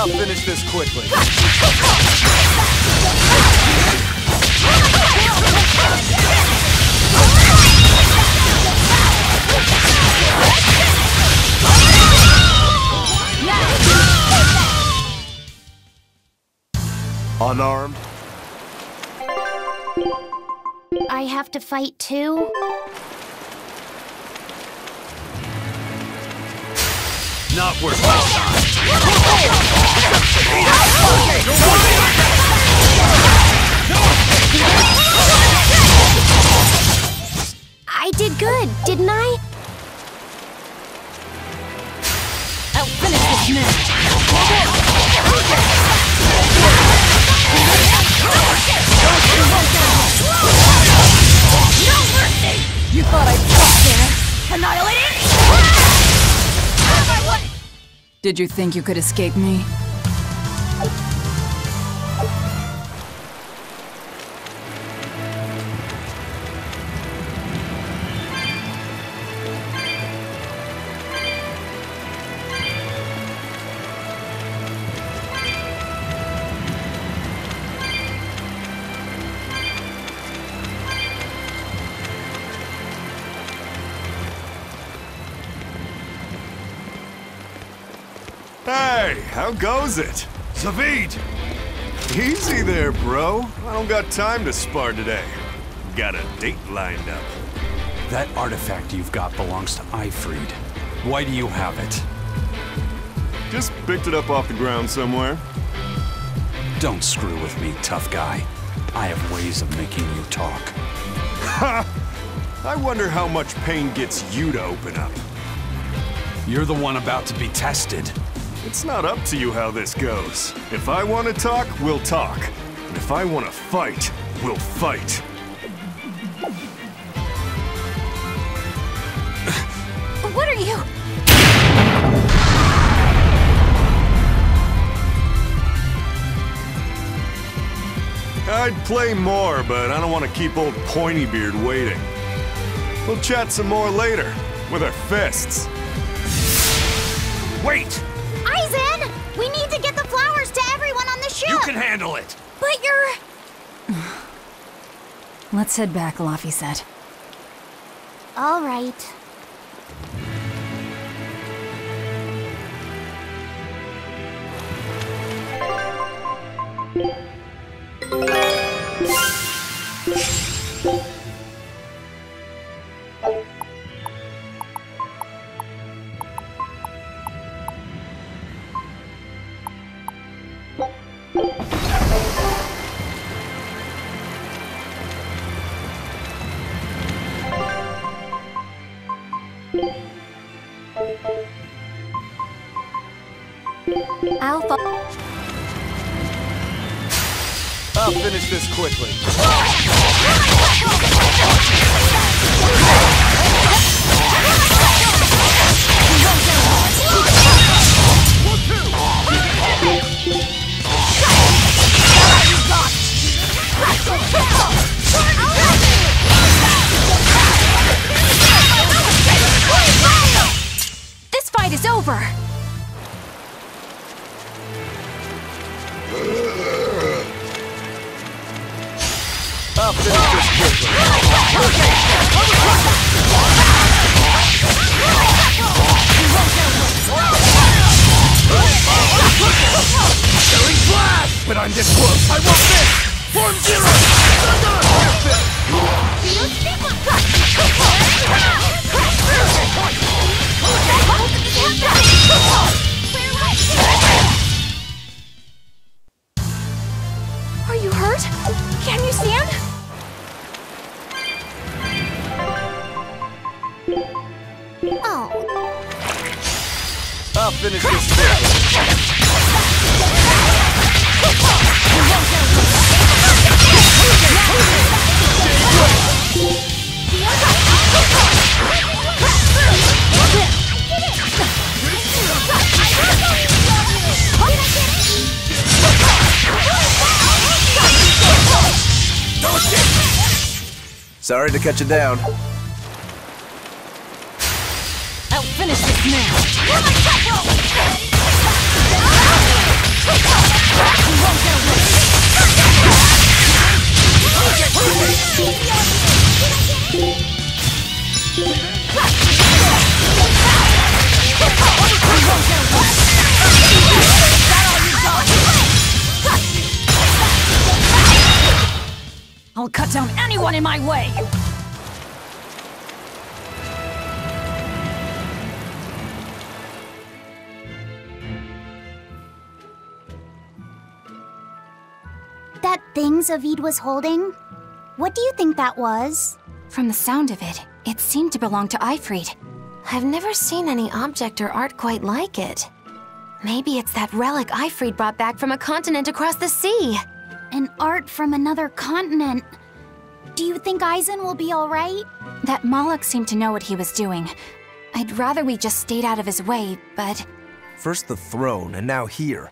I'll finish this quickly. Unarmed? I have to fight too? Not worth my time. I did good, didn't I? I'll finish this now. No mercy! You thought I'd stop there? Annihilating? Did you think you could escape me? Hey, how goes it? Zaveid! Easy there, bro. I don't got time to spar today. Got a date lined up. That artifact you've got belongs to Eizen. Why do you have it? Just picked it up off the ground somewhere. Don't screw with me, tough guy. I have ways of making you talk. Ha! I wonder how much pain gets you to open up. You're the one about to be tested. It's not up to you how this goes. If I want to talk, we'll talk. And if I want to fight, we'll fight. What are you? I'd play more, but I don't want to keep old Pointybeard waiting. We'll chat some more later, with our fists. Wait! Eizen! We need to get the flowers to everyone on the ship! You can handle it! But you're... Let's head back, Laffy said. All right. Alpha. I'll finish this quickly. This fight is over. I'll finish this quickly. Killing blast! But I'm this close. I won't miss! Form zero! Are you hurt? Can you stand? Oh. I'll finish this quickly. Sorry to cut you down. I'll finish this now. I'll cut down anyone in my way! That thing Zaveid was holding? What do you think that was? From the sound of it, it seemed to belong to Eifried. I've never seen any object or art quite like it. Maybe it's that relic Eifried brought back from a continent across the sea. An art from another continent. Do you think Eizen will be alright? That Moloch seemed to know what he was doing. I'd rather we just stayed out of his way, but... First the throne, and now here.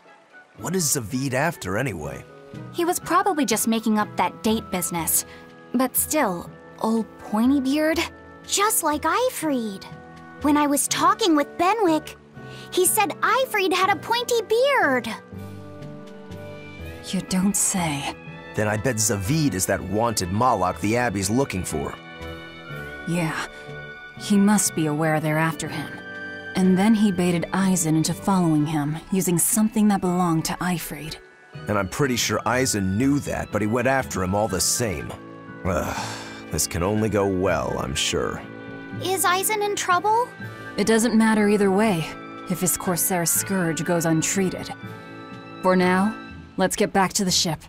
What is Zaveid after, anyway? He was probably just making up that date business. But still, old pointy beard? Just like Eifried. When I was talking with Benwick, he said Eifried had a pointy beard. You don't say. Then I bet Zaveid is that wanted Moloch the Abbey's looking for. Yeah, he must be aware they're after him. And then he baited Eizen into following him, using something that belonged to Eifried. And I'm pretty sure Eizen knew that, but he went after him all the same. This can only go well, I'm sure. Is Eizen in trouble? It doesn't matter either way, if his Corsair scourge goes untreated. For now, let's get back to the ship.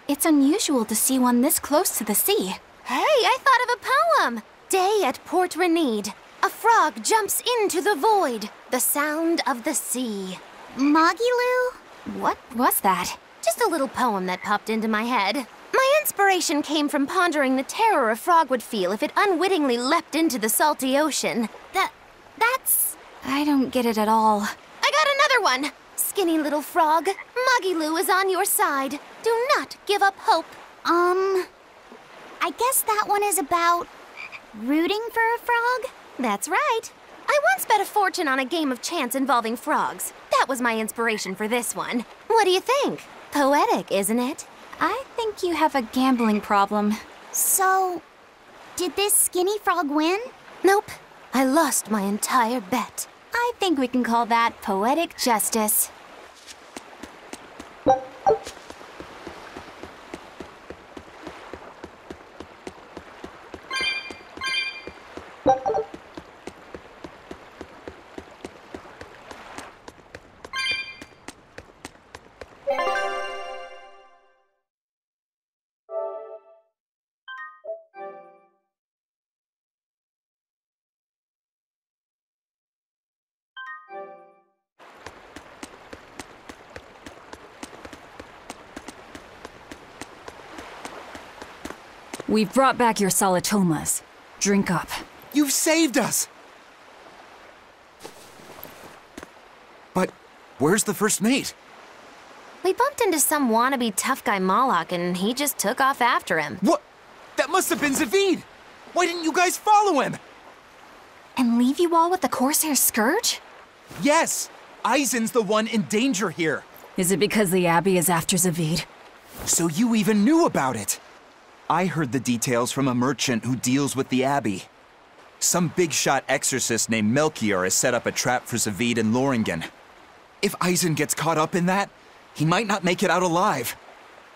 It's unusual to see one this close to the sea. Hey, I thought of a poem! Day at Port Renede. A frog jumps into the void. The sound of the sea. Magilu? What was that? Just a little poem that popped into my head. My inspiration came from pondering the terror a frog would feel if it unwittingly leapt into the salty ocean. That's... I don't get it at all. I got another one! Skinny little frog, Magilu is on your side. Do not give up hope. I guess that one is about rooting for a frog? That's right. I once bet a fortune on a game of chance involving frogs. That was my inspiration for this one. What do you think? Poetic, isn't it? I think you have a gambling problem. So, did this skinny frog win? Nope. I lost my entire bet. I think we can call that poetic justice. We've brought back your solitomas. Drink up. You've saved us! But where's the first mate? We bumped into some wannabe tough guy Moloch and he just took off after him. What? That must have been Zaveid! Why didn't you guys follow him? And leave you all with the Corsair Scourge? Yes! Eizen's the one in danger here. Is it because the Abbey is after Zaveid? So you even knew about it? I heard the details from a merchant who deals with the Abbey. Some big-shot exorcist named Melchior has set up a trap for Zaveid and Loringen. If Eizen gets caught up in that, he might not make it out alive.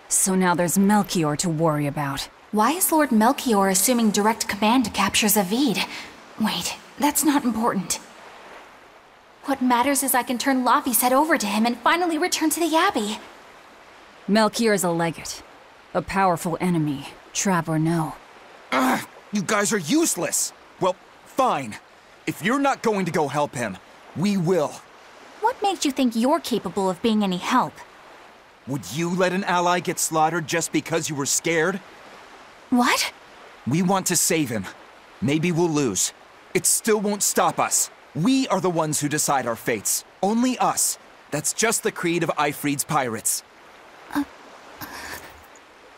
So now there's Melchior to worry about. Why is Lord Melchior assuming direct command to capture Zaveid? Wait, that's not important. What matters is I can turn Lavi's head over to him and finally return to the Abbey. Melchior is a legate. A powerful enemy, trap or no. Ugh, you guys are useless! Well, fine. If you're not going to go help him, We will. What makes you think you're capable of being any help? Would you let an ally get slaughtered just because you were scared? What? We want to save him. Maybe we'll lose. It still won't stop us. We are the ones who decide our fates. Only us. That's just the creed of Eifried's pirates.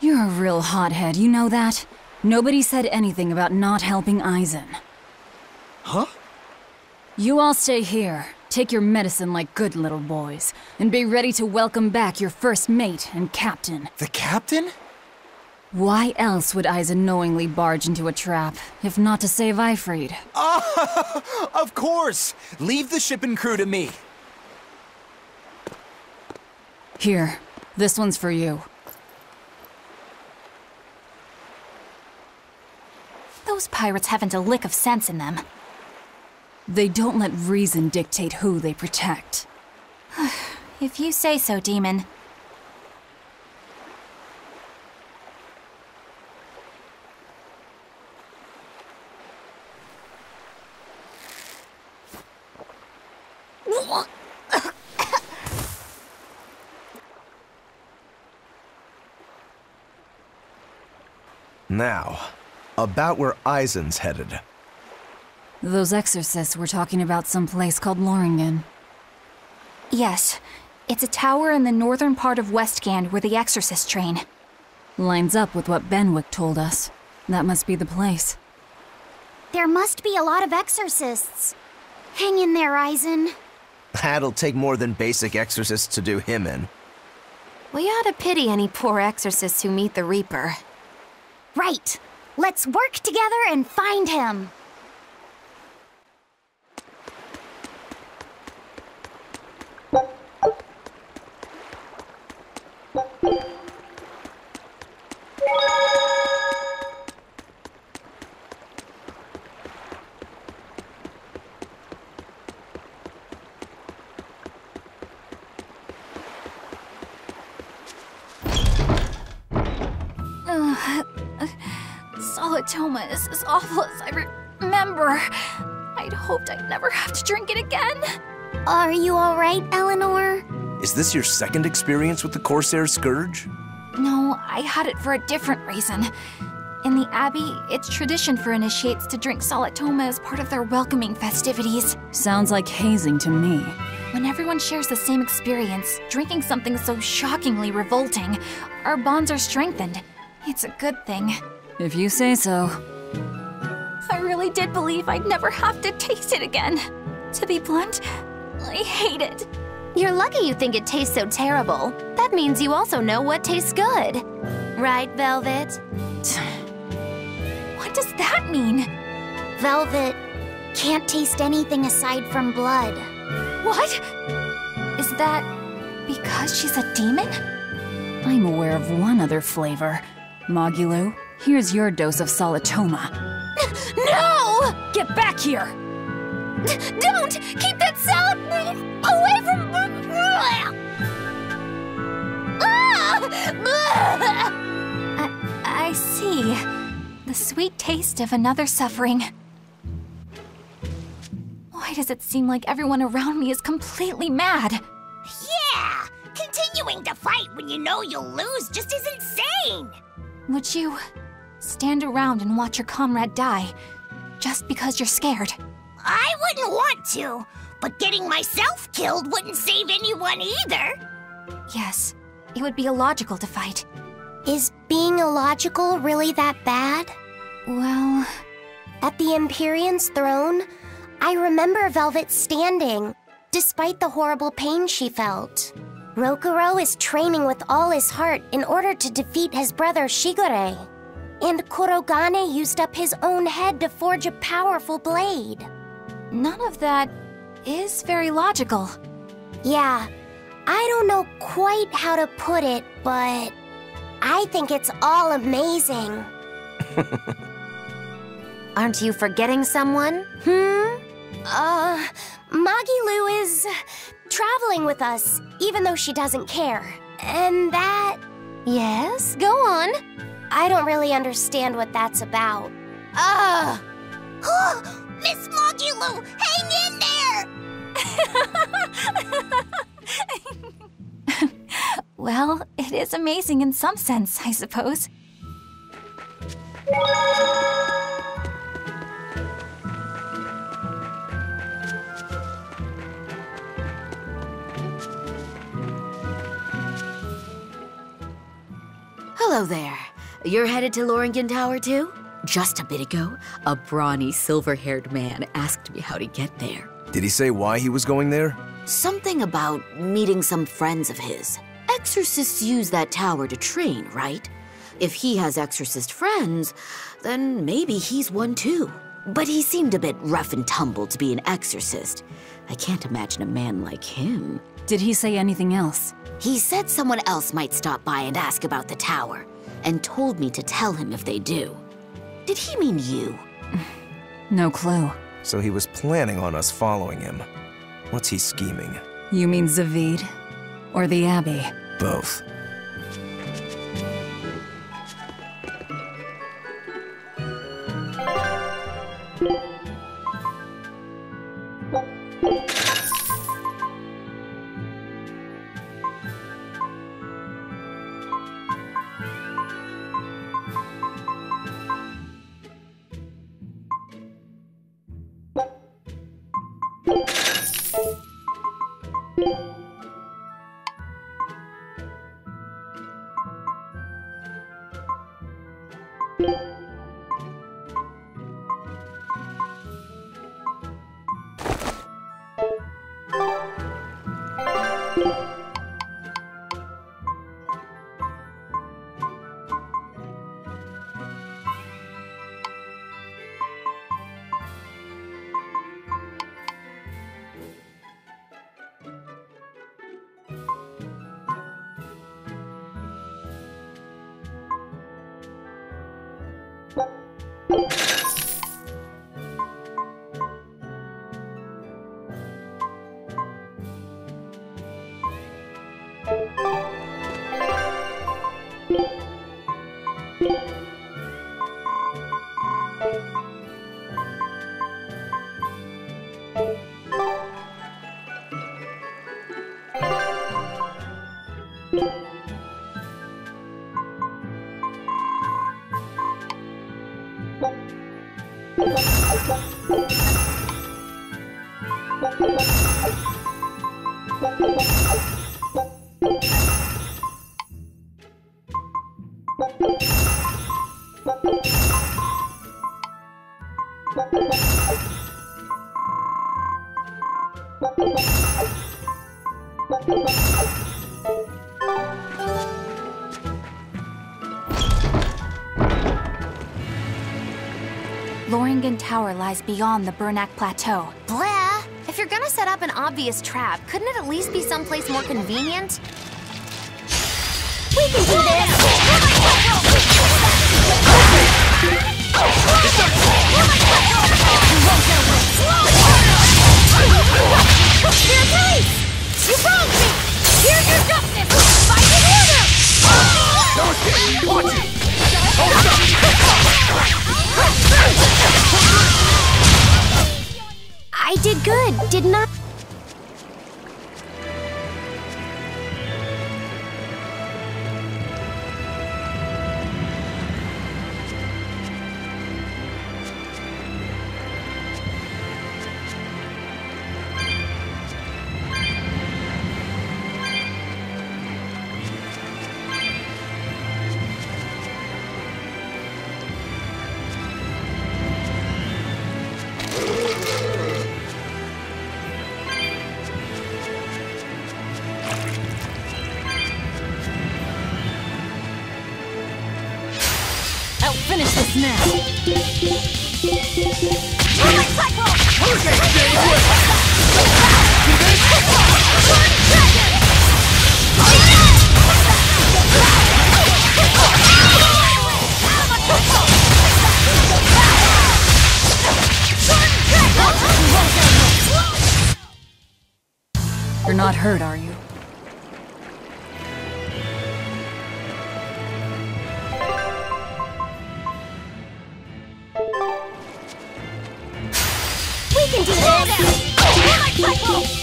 You're a real hothead, you know that? Nobody said anything about not helping Eizen. Huh? You all stay here, take your medicine like good little boys, and be ready to welcome back your first mate and captain. The captain? Why else would Eizen knowingly barge into a trap, if not to save Eifried? Of course! Leave the ship and crew to me. Here, this one's for you. Those pirates haven't a lick of sense in them. They don't let reason dictate who they protect. If you say so, Demon. Now, about where Eizen's headed. Those exorcists were talking about some place called Loringen. Yes, it's a tower in the northern part of Westgand where the exorcists train. Lines up with what Benwick told us. That must be the place. There must be a lot of exorcists. Hang in there, Eizen. That'll take more than basic exorcists to do him in. We ought to pity any poor exorcists who meet the Reaper. Right. Let's work together and find him. Solitoma is as awful as I remember. I'd hoped I'd never have to drink it again. Are you all right, Eleanor? Is this your second experience with the Corsair Scourge? No, I had it for a different reason. In the Abbey, it's tradition for initiates to drink Solitoma as part of their welcoming festivities. Sounds like hazing to me. When everyone shares the same experience, drinking something so shockingly revolting, our bonds are strengthened. It's a good thing. If you say so. I really did believe I'd never have to taste it again. To be blunt, I hate it. You're lucky you think it tastes so terrible. That means you also know what tastes good. Right, Velvet? What does that mean? Velvet can't taste anything aside from blood. What? Is that because she's a demon? I'm aware of one other flavor. Mogulu, here's your dose of Solitoma. No! Get back here! Don't! Keep that salad away from... I see. The sweet taste of another suffering. Why does it seem like everyone around me is completely mad? Yeah! Continuing to fight when you know you'll lose just is insane! Would you stand around and watch your comrade die, just because you're scared? I wouldn't want to, but getting myself killed wouldn't save anyone either. Yes, it would be illogical to fight. Is being illogical really that bad? Well... At the Empyrean's throne, I remember Velvet standing, despite the horrible pain she felt. Rokuro is training with all his heart in order to defeat his brother Shigure. And Kurogane used up his own head to forge a powerful blade. None of that is very logical. Yeah, I don't know quite how to put it, but I think it's all amazing. Aren't you forgetting someone? Magilu is traveling with us, even though she doesn't care. And that... Yes, go on. I don't really understand what that's about. Miss Mogulu, hang in there! Well, it is amazing in some sense, I suppose. Hello there. You're headed to Loringen Tower too? Just a bit ago, a brawny, silver-haired man asked me how to get there. Did he say why he was going there? Something about meeting some friends of his. Exorcists use that tower to train, right? If he has exorcist friends, then maybe he's one too. But he seemed a bit rough and tumble to be an exorcist. I can't imagine a man like him. Did he say anything else? He said someone else might stop by and ask about the tower, and told me to tell him if they do. Did he mean you? No clue. So he was planning on us following him. What's he scheming? You mean Zaveid? Or the Abbey? Both. Loringen Tower lies beyond the Bernac Plateau. Blah! If you're gonna set up an obvious trap, couldn't it at least be someplace more convenient? We can do this! Here, please! You broke me! Here's your justice! Fight in order! Watch it! I did good, didn't I? Finish this now! You're not hurt, are you? We can do this!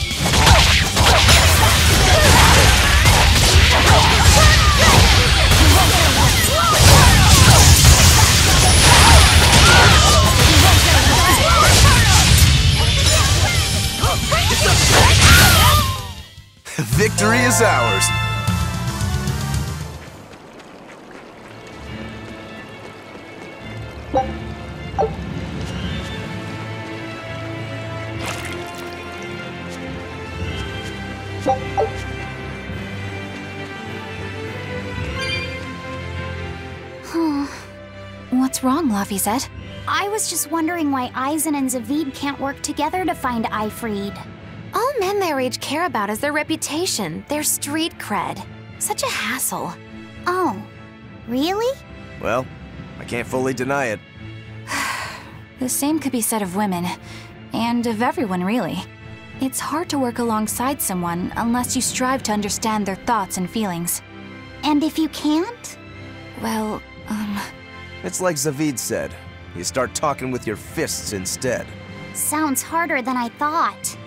is ours. What's wrong, Laphicet? I was just wondering why Eizen and Zaveid can't work together to find Ifrid. All men their age care about is their reputation, their street cred. Such a hassle. Oh, really? Well, I can't fully deny it. The same could be said of women, and of everyone, really. It's hard to work alongside someone unless you strive to understand their thoughts and feelings. And if you can't? Well, It's like Zaveid said. You start talking with your fists instead. Sounds harder than I thought.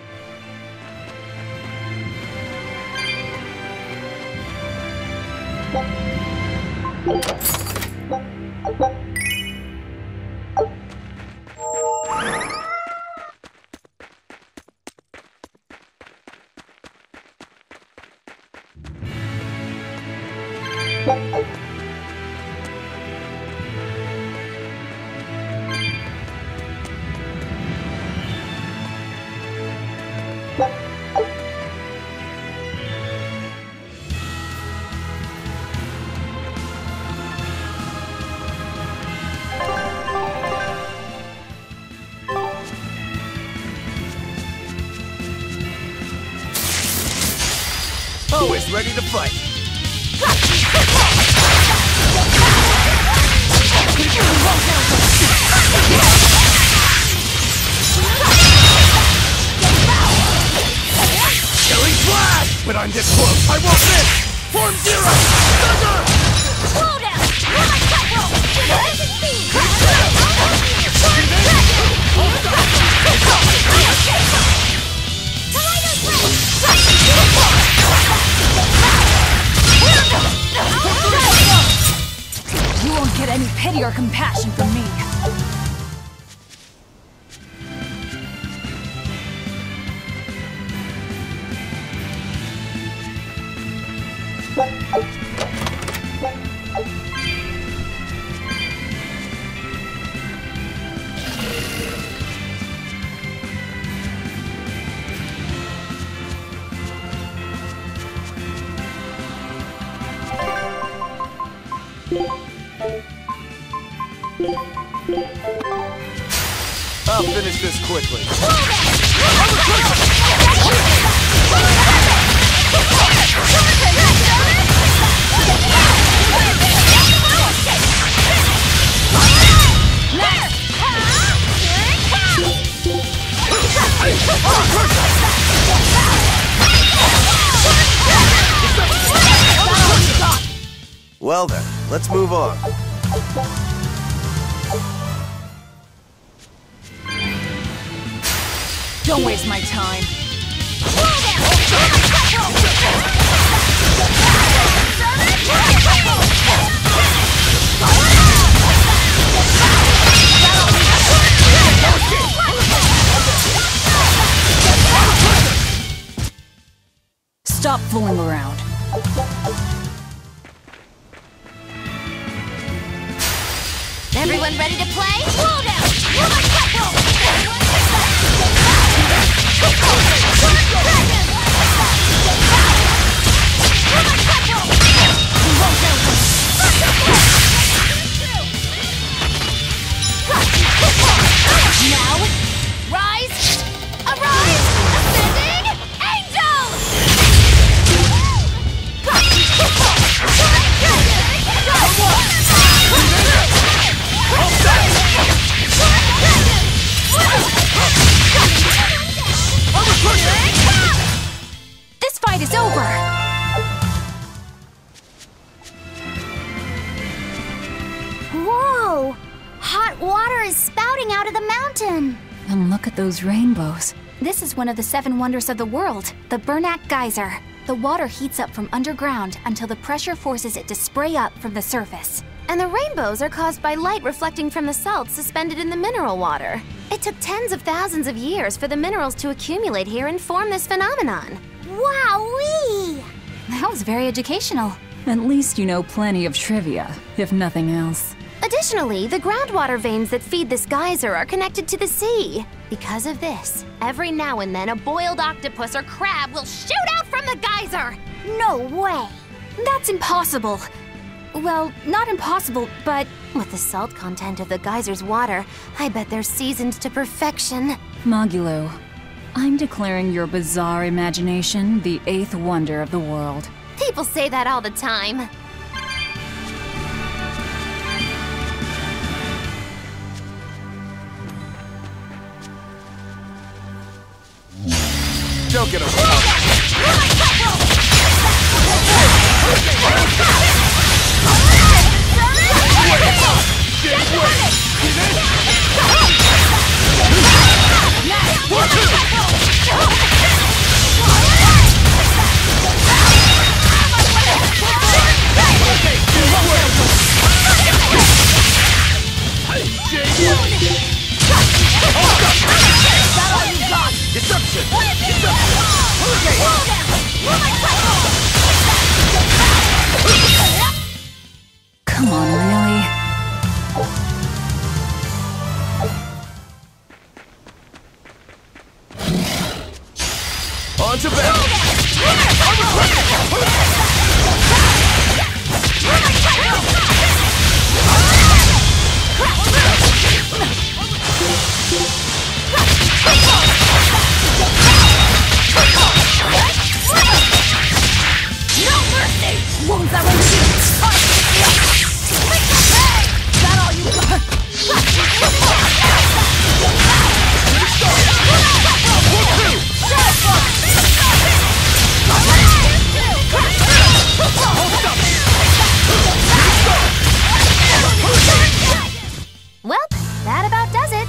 Always ready to fight. Killing flash! But I'm this close, I won't miss! Form zero! Thunder! Slow down! You're my cut you won't get any pity or compassion from me. I'll finish this quickly. Well then, let's move on. Don't waste my time. Stop fooling around. Everyone ready to play? Slow down! You're my Now, rise, arise, ascending, angel! This fight is over! Whoa! Hot water is spouting out of the mountain! And look at those rainbows. This is one of the 7 wonders of the world, the Bernak Geyser. The water heats up from underground until the pressure forces it to spray up from the surface. And the rainbows are caused by light reflecting from the salts suspended in the mineral water. It took tens of thousands of years for the minerals to accumulate here and form this phenomenon. Wowee! That was very educational. At least you know plenty of trivia, if nothing else. Additionally, the groundwater veins that feed this geyser are connected to the sea. Because of this, every now and then a boiled octopus or crab will shoot out from the geyser! No way! That's impossible. Well, not impossible, but... With the salt content of the geyser's water, I bet they're seasoned to perfection. Magilo, I'm declaring your bizarre imagination the 8th wonder of the world. People say that all the time. Don't get us. Come on, really? On to battle! Well, that about does it.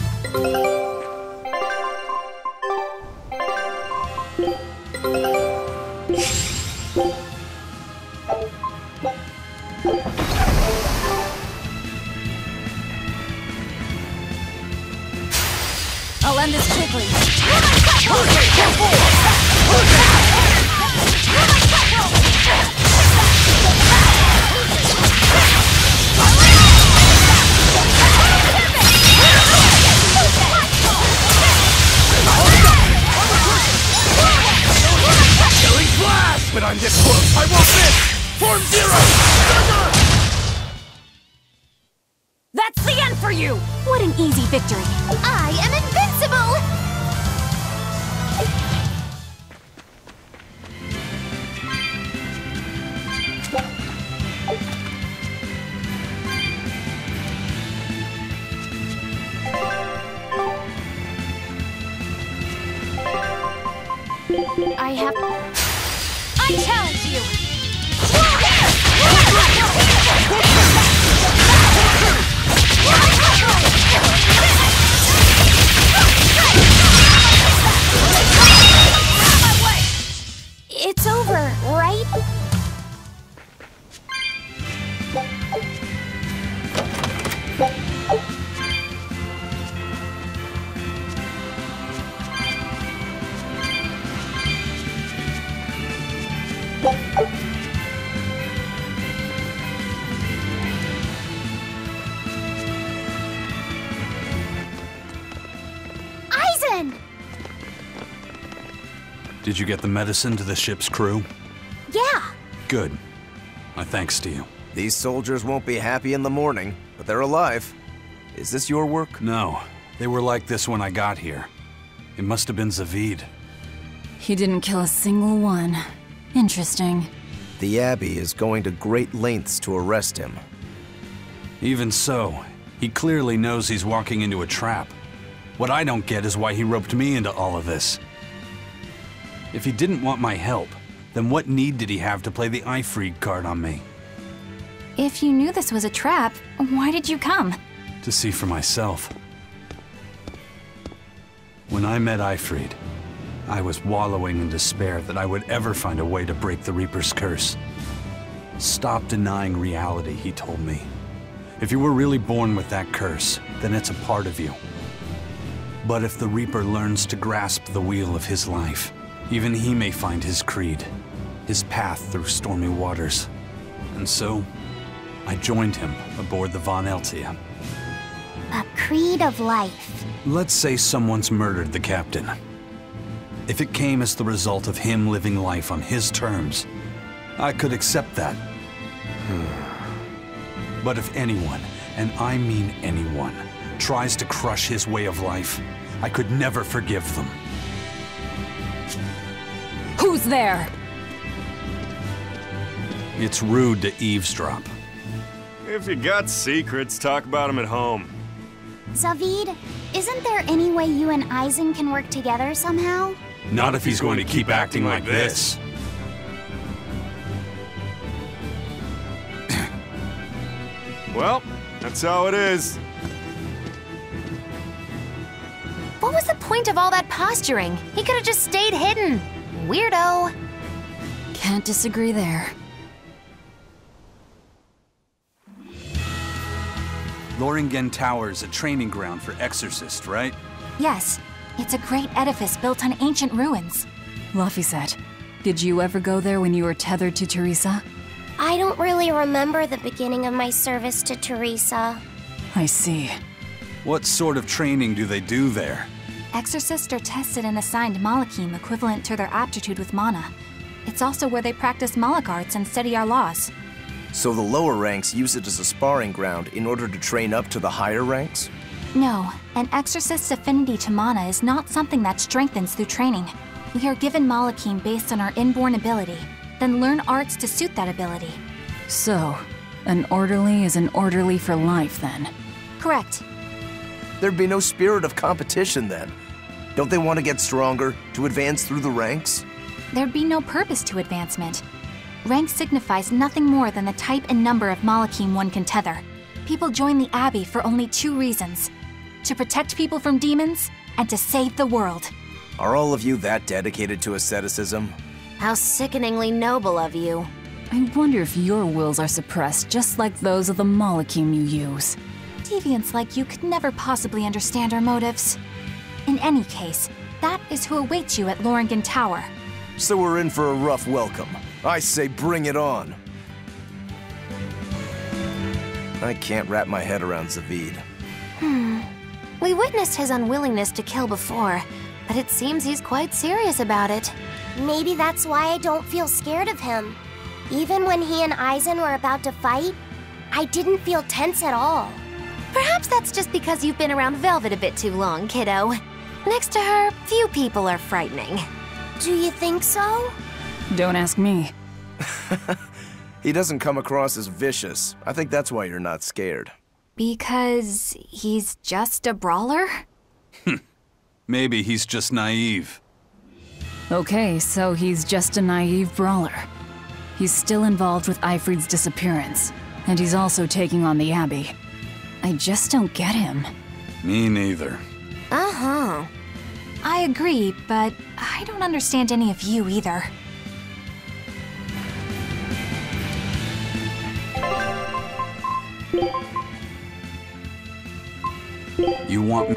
I'll end this quickly. But I'm this close, I won't miss! Form Zero! That's the end for you! What an easy victory. I am invincible! I challenge you! It's over, right? Eizen! Did you get the medicine to the ship's crew? Yeah. Good. My thanks to you. These soldiers won't be happy in the morning, but they're alive. Is this your work? No. They were like this when I got here. It must have been Zaveid. He didn't kill a single one. Interesting. The Abbey is going to great lengths to arrest him. Even so, he clearly knows he's walking into a trap. What I don't get is why he roped me into all of this. If he didn't want my help, then what need did he have to play the Eizen card on me? If you knew this was a trap, why did you come? To see for myself. When I met Eizen, I was wallowing in despair that I would ever find a way to break the Reaper's curse. Stop denying reality, he told me. If you were really born with that curse, then it's a part of you. But if the Reaper learns to grasp the wheel of his life, even he may find his creed. his path through stormy waters. And so, I joined him aboard the Von Eltia. A creed of life. Let's say someone's murdered the captain. If it came as the result of him living life on his terms, I could accept that. But if anyone, and I mean anyone, tries to crush his way of life, I could never forgive them. Who's there? It's rude to eavesdrop. If you got secrets, talk about them at home. Zaveid, isn't there any way you and Eizen can work together somehow? Not if he's going to keep acting like this. Well, that's how it is. What was the point of all that posturing? He could have just stayed hidden. Weirdo. Can't disagree there. Loringen Tower's a training ground for exorcists, right? Yes, it's a great edifice built on ancient ruins. Laphicet, did you ever go there when you were tethered to Teresa? I don't really remember the beginning of my service to Teresa. I see. What sort of training do they do there? Exorcists are tested and assigned Malachim equivalent to their aptitude with mana. It's also where they practice Malach arts and study our laws. So the lower ranks use it as a sparring ground in order to train up to the higher ranks? No, an exorcist's affinity to mana is not something that strengthens through training. We are given Malachim based on our inborn ability, then learn arts to suit that ability. So, an orderly is an orderly for life, then? Correct. There'd be no spirit of competition then. Don't they want to get stronger, to advance through the ranks? There'd be no purpose to advancement. Rank signifies nothing more than the type and number of Malachim one can tether. People join the Abbey for only two reasons: to protect people from demons, and to save the world. Are all of you that dedicated to asceticism? How sickeningly noble of you. I wonder if your wills are suppressed just like those of the Malachim you use. Deviants like you could never possibly understand our motives. In any case, that is who awaits you at Loringen Tower. So we're in for a rough welcome. I say bring it on. I can't wrap my head around Zaveid. We witnessed his unwillingness to kill before, but it seems he's quite serious about it. Maybe that's why I don't feel scared of him. Even when he and Eizen were about to fight, I didn't feel tense at all. Perhaps that's just because you've been around Velvet a bit too long, kiddo. Next to her, few people are frightening. Do you think so? Don't ask me. He doesn't come across as vicious. I think that's why you're not scared. Because he's just a brawler? Maybe he's just naive. Okay, so he's just a naive brawler. He's still involved with Eifried's disappearance, and he's also taking on the Abbey. I just don't get him. Me neither. Uh-huh. I agree, but I don't understand any of you either. You want me?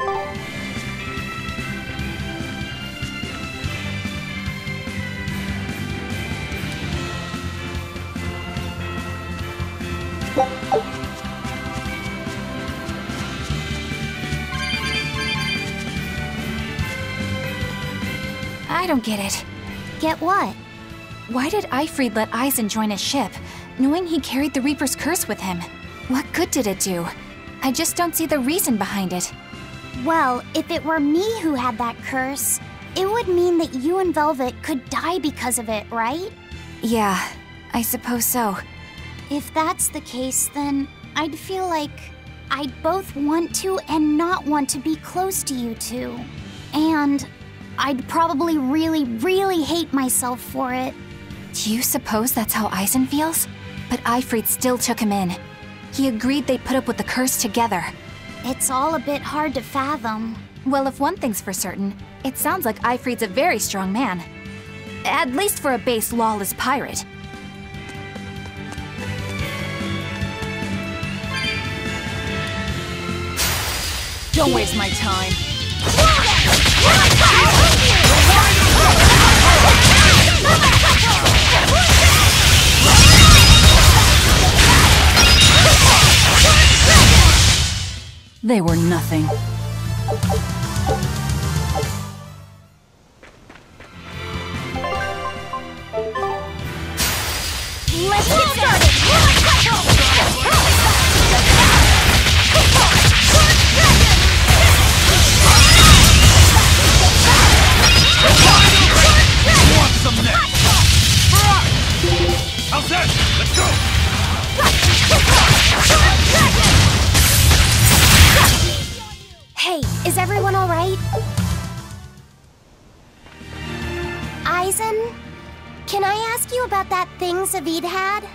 I don't get it. Get what? Why did Eifried let Eizen join his ship, knowing he carried the Reaper's curse with him? What good did it do? I just don't see the reason behind it. Well, if it were me who had that curse, it would mean that you and Velvet could die because of it, right? Yeah, I suppose so. If that's the case, then I'd feel like I'd both want to and not want to be close to you two. And I'd probably really, really hate myself for it. Do you suppose that's how Eizen feels? But Eifried still took him in. He agreed they'd put up with the curse together. It's all a bit hard to fathom. Well, if one thing's for certain, it sounds like Eifried's a very strong man. At least for a base, lawless pirate. Don't waste my time. They were nothing. Let's get started! Want some next? How's that? Let's go! Hey, is everyone all right? Eizen, can I ask you about that thing Zaveid had?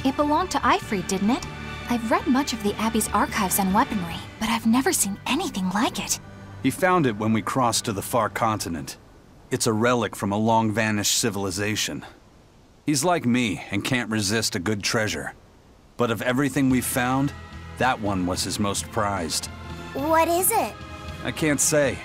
It belonged to Eifried, didn't it? I've read much of the Abbey's archives and weaponry, but I've never seen anything like it. He found it when we crossed to the far continent. It's a relic from a long-vanished civilization. He's like me and can't resist a good treasure. But of everything we've found, that one was his most prized. What is it? I can't say.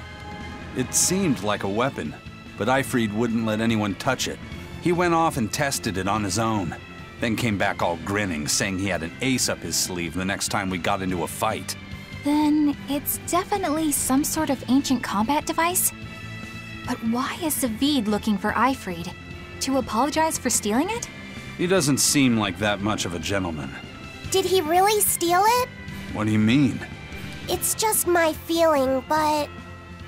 It seemed like a weapon, but Eifried wouldn't let anyone touch it. He went off and tested it on his own, then came back all grinning, saying he had an ace up his sleeve the next time we got into a fight. Then it's definitely some sort of ancient combat device? But why is Zaveid looking for Eifried? To apologize for stealing it? He doesn't seem like that much of a gentleman. Did he really steal it? What do you mean? It's just my feeling, but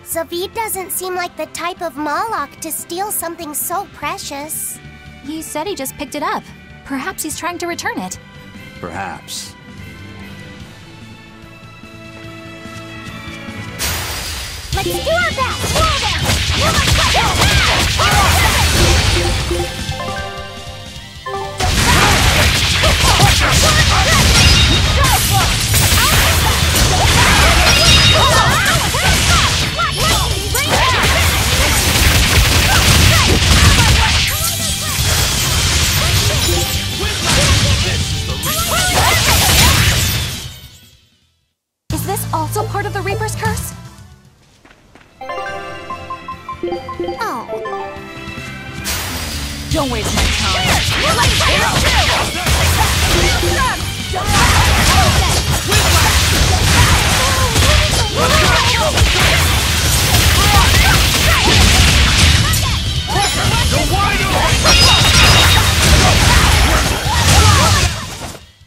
Zaveid doesn't seem like the type of Malak to steal something so precious. He said he just picked it up. Perhaps he's trying to return it. Perhaps. Let's do our best! Roll down! Is this also part of the Reaper's Curse? Oh. Don't waste my time.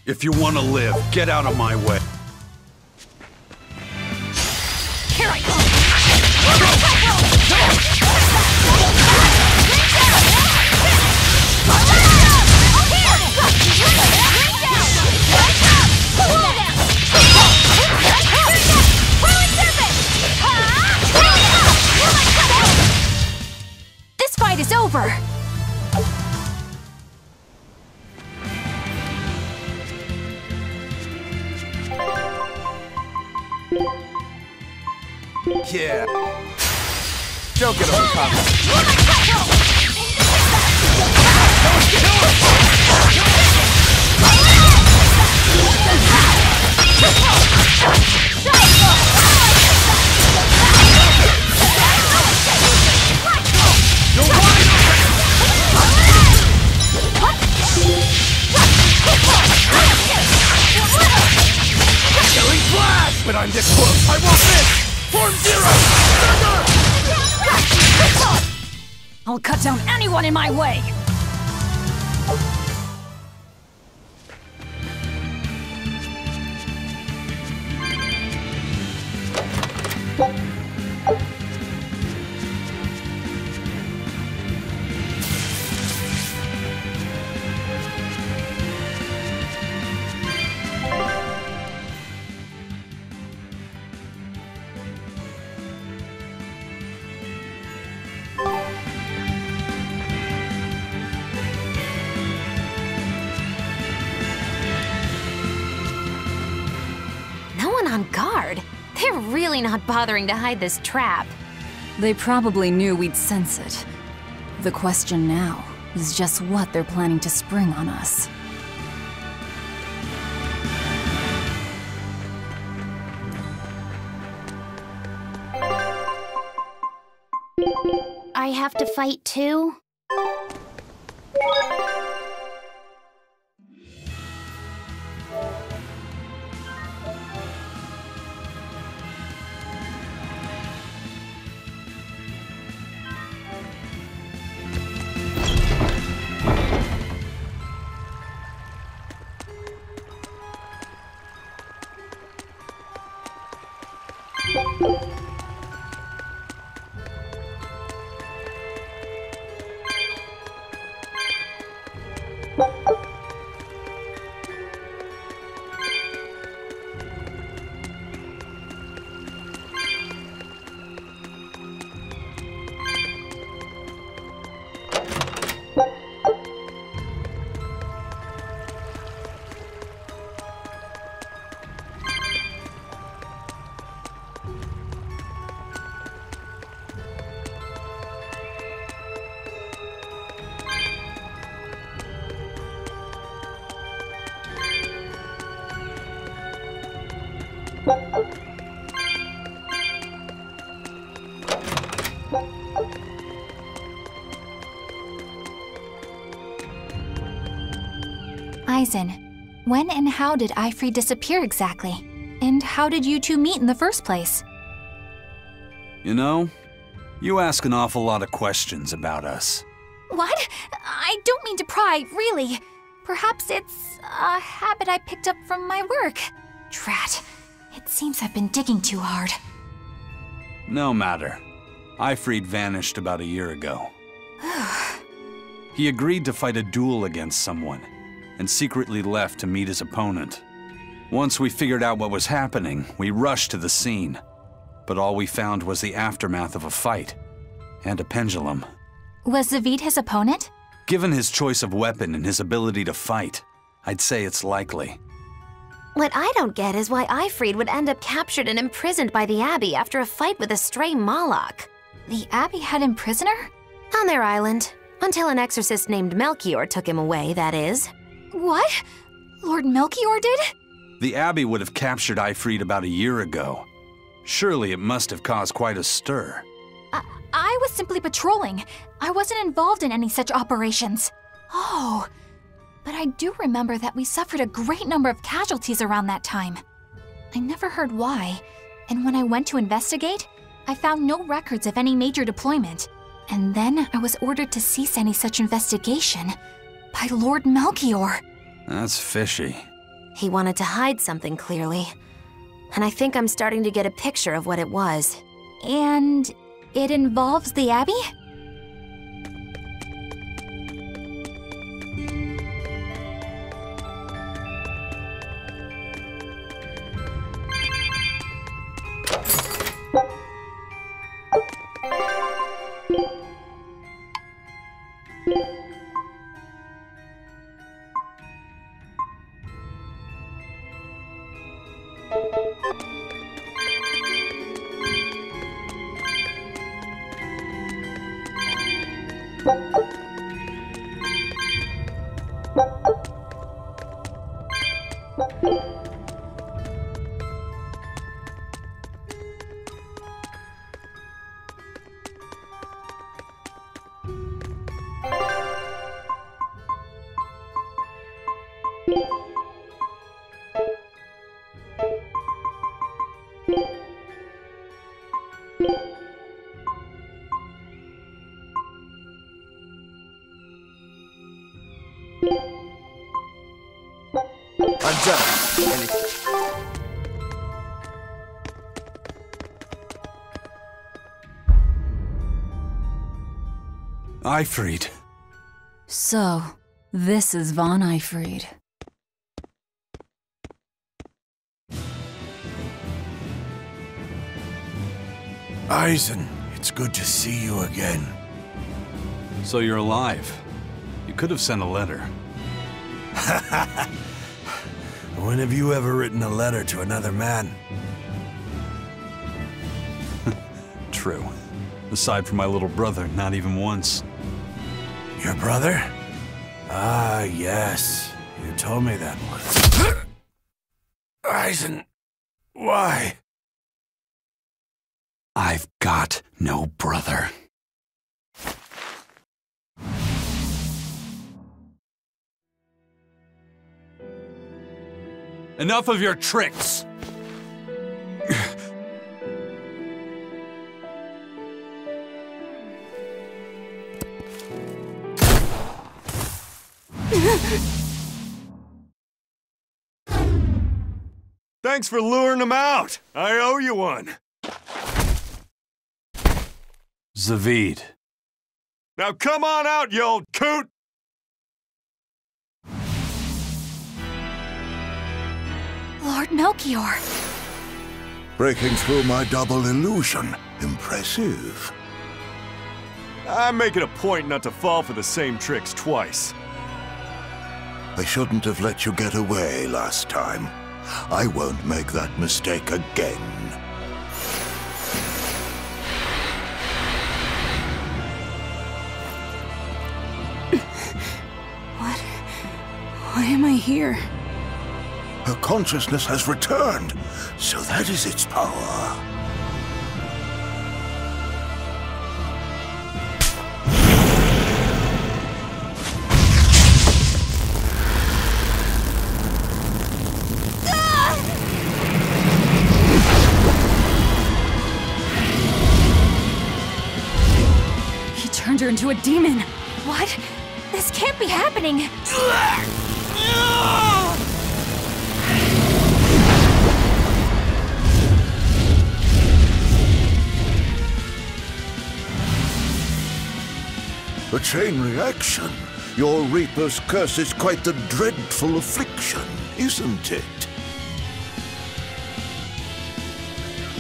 If you want to live, get out of my way. Here I come! This fight is over! Yeah. Don't get overconfident. Killing flash! But I'm this close, I won't miss! Form zero! I'll cut down anyone in my way! On guard. They're really not bothering to hide this trap. They probably knew we'd sense it. The question now is just what they're planning to spring on us. I have to fight too? Eizen, when and how did Eifried disappear exactly? And how did you two meet in the first place? You know, you ask an awful lot of questions about us. What? I don't mean to pry, really. Perhaps it's a habit I picked up from my work. Drat. It seems I've been digging too hard. No matter. Eifried vanished about a year ago. He agreed to fight a duel against someone, and secretly left to meet his opponent. Once we figured out what was happening, we rushed to the scene. But all we found was the aftermath of a fight, and a pendulum. Was Zaveid his opponent? Given his choice of weapon and his ability to fight, I'd say it's likely. What I don't get is why Eifried would end up captured and imprisoned by the Abbey after a fight with a stray Moloch. The Abbey had him prisoner? On their island. Until an exorcist named Melchior took him away, that is. What? Lord Melchior did? The Abbey would have captured Eifried about a year ago. Surely it must have caused quite a stir. I was simply patrolling. I wasn't involved in any such operations. Oh, but I do remember that we suffered a great number of casualties around that time. I never heard why, and when I went to investigate, I found no records of any major deployment. And then I was ordered to cease any such investigation by Lord Melchior. That's fishy. He wanted to hide something, clearly. And I think I'm starting to get a picture of what it was. And it involves the Abbey? I'm done. Eifried. So, this is von Eifried. Eizen, it's good to see you again. So you're alive. You could have sent a letter. When have you ever written a letter to another man? True. Aside from my little brother, not even once. Your brother? Ah, yes. You told me that once. Eizen, why? I've got no brother. Enough of your tricks! Thanks for luring him out. I owe you one. Zaveid. Now come on out, you old coot! Lord Melchior. Breaking through my double illusion. Impressive. I'm making a point not to fall for the same tricks twice. I shouldn't have let you get away last time. I won't make that mistake again. Why am I here? Her consciousness has returned, so that is its power. He turned her into a demon. What? This can't be happening. A chain reaction. Your Reaper's curse is quite the dreadful affliction, isn't it?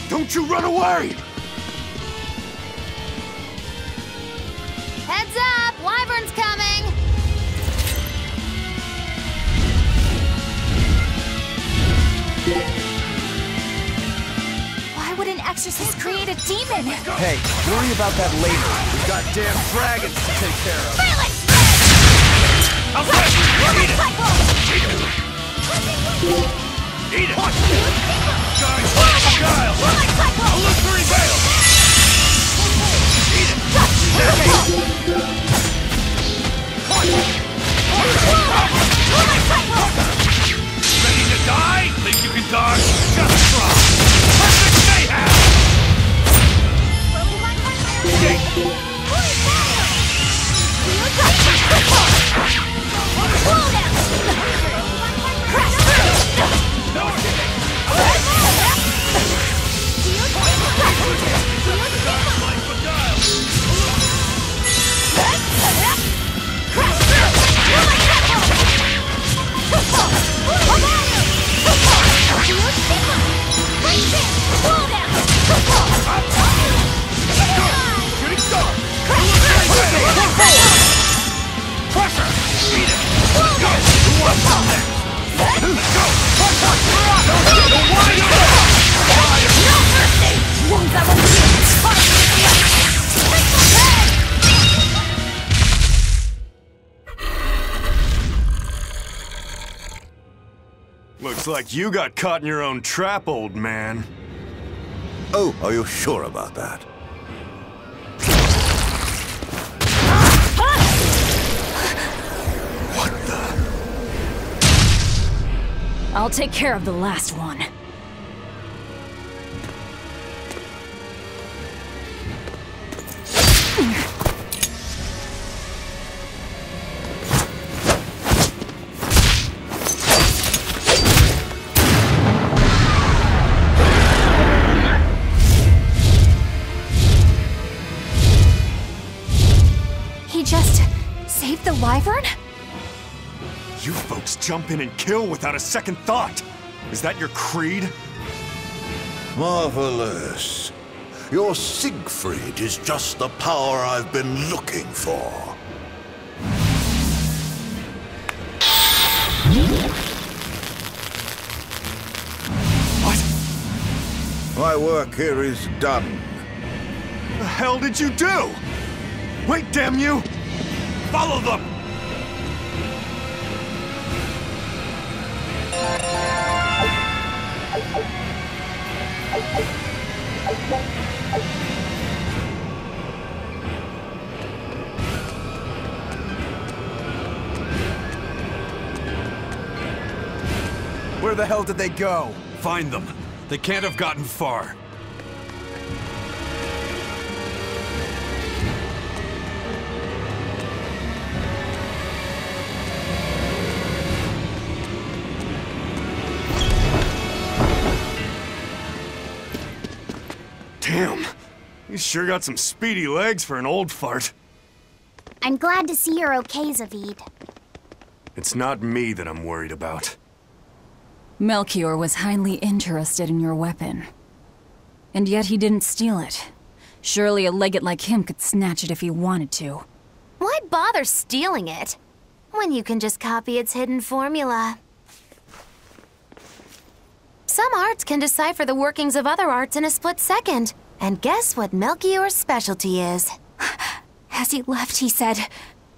Don't you run away! Heads up! Wyvern's coming! Why would an exorcist create a demon? Hey, worry about that later. We got damn dragons to take care of. Phalanx! I'll let you eat it! Eat it! Guys, Giles! Illusory veil! Eat it! Ready to die? Think you can dodge? Just try! Perfect mayhem! Looks like you got caught in your own trap, old man. Oh, are you sure about that? What the? I'll take care of the last one. The Wyvern? You folks jump in and kill without a second thought. Is that your creed? Marvelous. Your Siegfried is just the power I've been looking for. What? My work here is done. The hell did you do? Wait, damn you! Follow them! Where the hell did they go? Find them. They can't have gotten far. Damn! He's sure got some speedy legs for an old fart. I'm glad to see you're okay, Zaveid. It's not me that I'm worried about. Melchior was highly interested in your weapon. And yet he didn't steal it. Surely a legate like him could snatch it if he wanted to. Why bother stealing it when you can just copy its hidden formula? Some arts can decipher the workings of other arts in a split second. And guess what Melchior's specialty is? As he left, he said,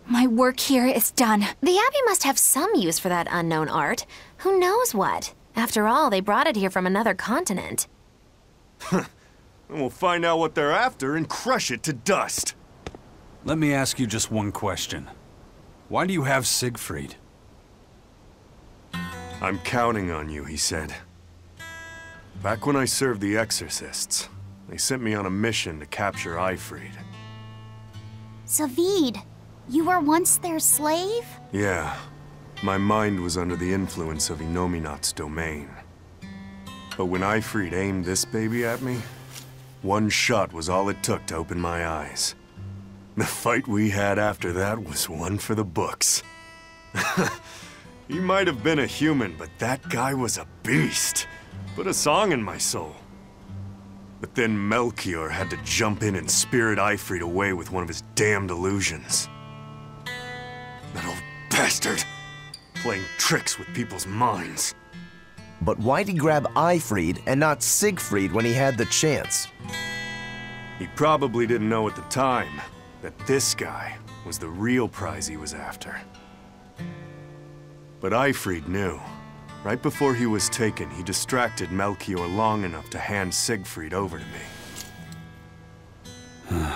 "My work here is done." The Abbey must have some use for that unknown art. Who knows what? After all, they brought it here from another continent. And we'll find out what they're after and crush it to dust. Let me ask you just one question. Why do you have Siegfried? I'm counting on you, he said. Back when I served the Exorcists, they sent me on a mission to capture Eifried. Zaveid, you were once their slave? Yeah. My mind was under the influence of Inominat's domain. But when Eifried aimed this baby at me, one shot was all it took to open my eyes. The fight we had after that was one for the books. He might have been a human, but that guy was a beast. Put a song in my soul. But then Melchior had to jump in and spirit Eifried away with one of his damned illusions. That old bastard! Playing tricks with people's minds. But why'd he grab Eifried and not Siegfried when he had the chance? He probably didn't know at the time that this guy was the real prize he was after. But Eifried knew. Right before he was taken, he distracted Melchior long enough to hand Siegfried over to me.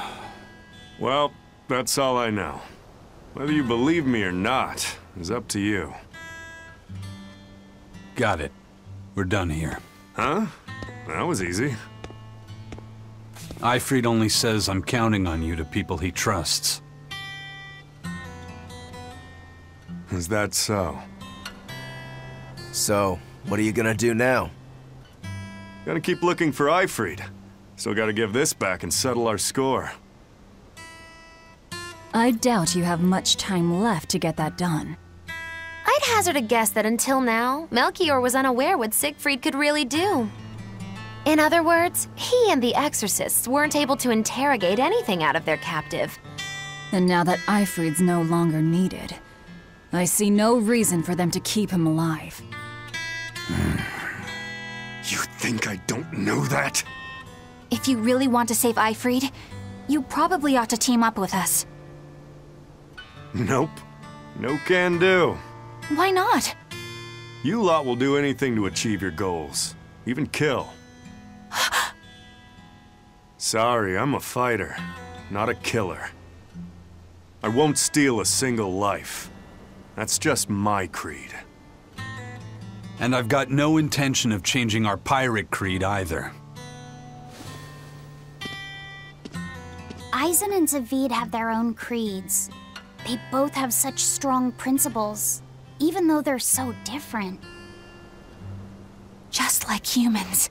Well, that's all I know. Whether you believe me or not is up to you. Got it. We're done here. Huh? That was easy. Eifried only says I'm counting on you to people he trusts. Is that so? So, what are you gonna do now? Gotta keep looking for Eifried. Still gotta give this back and settle our score. I doubt you have much time left to get that done. I'd hazard a guess that until now, Melchior was unaware what Siegfried could really do. In other words, he and the Exorcists weren't able to interrogate anything out of their captive. And now that Eifried's no longer needed, I see no reason for them to keep him alive. You think I don't know that? If you really want to save Eifried, you probably ought to team up with us. Nope. No can do. Why not? You lot will do anything to achieve your goals. Even kill. Sorry, I'm a fighter, not a killer. I won't steal a single life. That's just my creed. And I've got no intention of changing our pirate creed either. Eizen and Zaveid have their own creeds. They both have such strong principles, even though they're so different. Just like humans.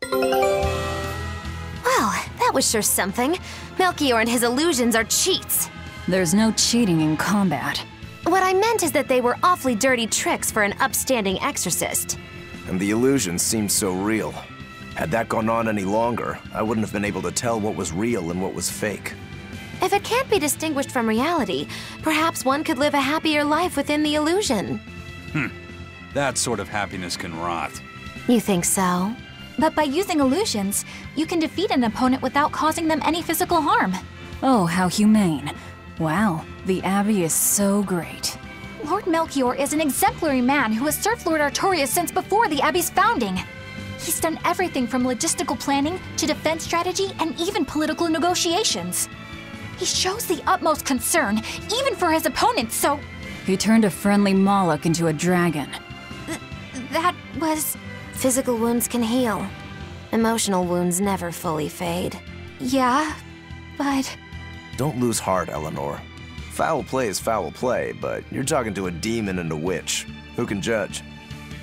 Well, that was sure something. Melchior and his illusions are cheats. There's no cheating in combat. What I meant is that they were awfully dirty tricks for an upstanding exorcist. And the illusions seemed so real. Had that gone on any longer, I wouldn't have been able to tell what was real and what was fake. If it can't be distinguished from reality, perhaps one could live a happier life within the illusion. That sort of happiness can rot. You think so? But by using illusions, you can defeat an opponent without causing them any physical harm. Oh, how humane. Wow, the Abbey is so great. Lord Melchior is an exemplary man who has served Lord Artorias since before the Abbey's founding. He's done everything from logistical planning to defense strategy and even political negotiations. He shows the utmost concern, even for his opponents, so... He turned a friendly Moloch into a dragon. That was... Physical wounds can heal. Emotional wounds never fully fade. Yeah, but... Don't lose heart, Eleanor. Foul play is foul play, but you're talking to a demon and a witch. Who can judge?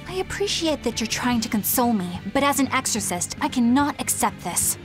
I I appreciate that you're trying to console me, but as an exorcist, I cannot accept this.